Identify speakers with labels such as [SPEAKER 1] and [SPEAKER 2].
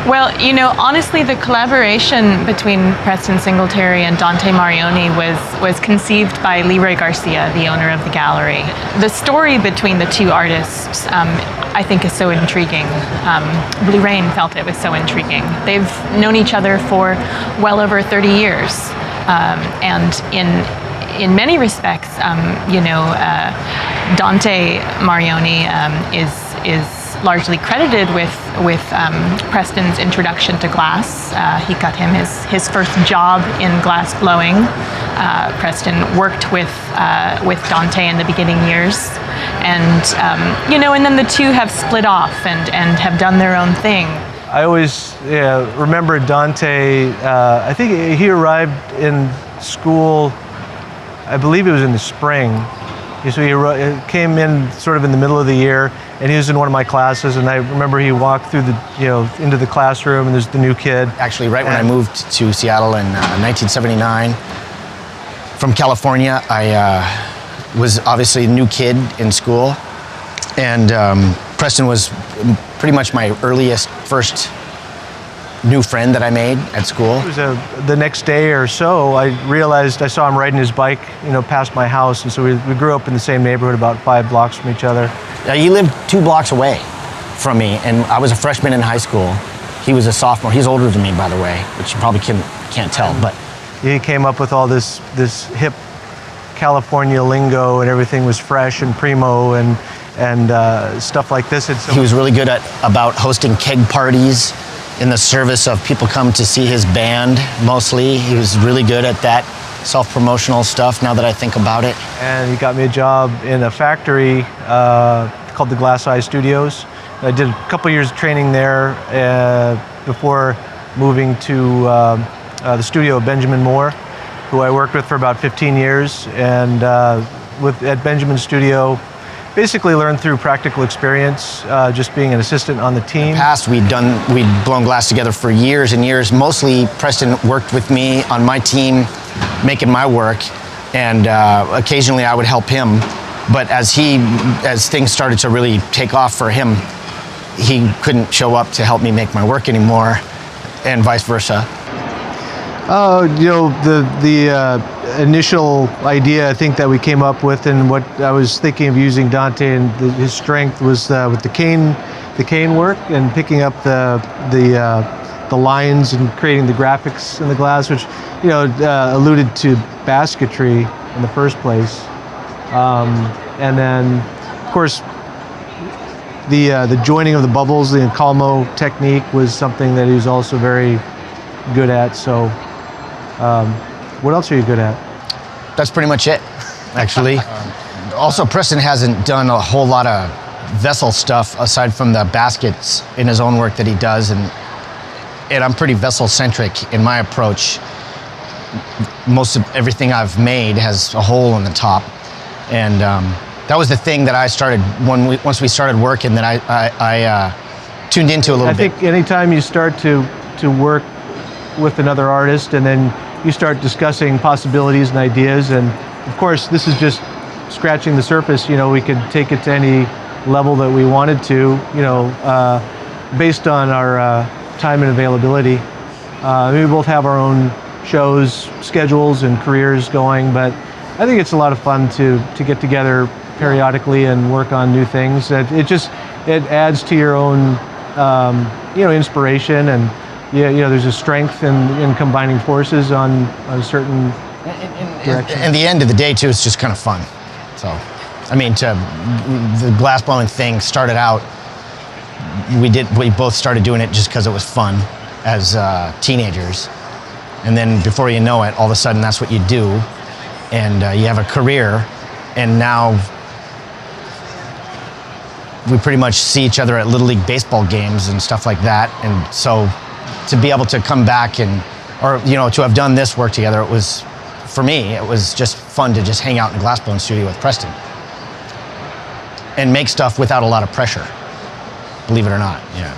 [SPEAKER 1] Well, you know, honestly, the collaboration between Preston Singletary and Dante Marioni was conceived by Leroy Garcia, the owner of the gallery. The story between the two artists, I think, is so intriguing. Blue Rain felt it was so intriguing. They've known each other for well over 30 years, and in many respects, Dante Marioni is largely credited with Preston's introduction to glass. He got him his first job in glass blowing. Preston worked with Dante in the beginning years, and and then the two have split off and have done their own thing.
[SPEAKER 2] I always remember Dante. I think he arrived in school, I believe it was in the spring. So he came in sort of in the middle of the year, and he was in one of my classes, and I remember he walked through into the classroom, and there's the new kid.
[SPEAKER 3] Actually, right when I moved to Seattle in 1979 from California, I was obviously a new kid in school, and Preston was pretty much my first new friend that I made at school.
[SPEAKER 2] It was the next day or so, I realized I saw him riding his bike, past my house, and so we grew up in the same neighborhood, about 5 blocks from each other.
[SPEAKER 3] He lived 2 blocks away from me, and I was a freshman in high school. He was a sophomore. He's older than me, by the way, which you probably can't tell, but
[SPEAKER 2] he came up with all this hip California lingo, and everything was fresh and primo and stuff like this. And so
[SPEAKER 3] he was really good about hosting keg parties in the service of people come to see his band, mostly. He was really good at that self-promotional stuff, now that I think about it.
[SPEAKER 2] And he got me a job in a factory called the Glass Eye Studios. I did a couple years of training there before moving to the studio of Benjamin Moore, who I worked with for about 15 years. And at Benjamin's studio, basically learned through practical experience, just being an assistant on the team.
[SPEAKER 3] In the past, we'd blown glass together for years and years. Mostly, Preston worked with me on my team, making my work, and occasionally I would help him. But as things started to really take off for him, he couldn't show up to help me make my work anymore, and vice versa.
[SPEAKER 2] The initial idea I think that we came up with, and what I was thinking of using Dante and his strength was with the cane work and picking up the lines and creating the graphics in the glass, which alluded to basketry in the first place, and then of course the joining of the bubbles, the encalmo technique, was something that he was also very good at. So what else are you good at?
[SPEAKER 3] That's pretty much it, actually. Also, Preston hasn't done a whole lot of vessel stuff aside from the baskets in his own work that he does, and I'm pretty vessel-centric in my approach. Most of everything I've made has a hole in the top, and that was the thing that I started once we started working, that I tuned into a little bit.
[SPEAKER 2] I think anytime you start to work with another artist, and then you start discussing possibilities and ideas, and of course this is just scratching the surface. We could take it to any level that we wanted to, based on our time and availability. We both have our own shows, schedules, and careers going, but I think it's a lot of fun to get together periodically and work on new things. It adds to your own inspiration, and there's a strength in combining forces on a certain direction.
[SPEAKER 3] And the end of the day, too, it's just kind of fun. So, I mean, the glass blowing thing started out, we both started doing it just because it was fun as teenagers. And then before you know it, all of a sudden that's what you do. And you have a career, and now we pretty much see each other at Little League baseball games and stuff like that. And so to be able to come back to have done this work together, for me, it was just fun to just hang out in a glassblowing studio with Preston and make stuff without a lot of pressure, believe it or not. Yeah.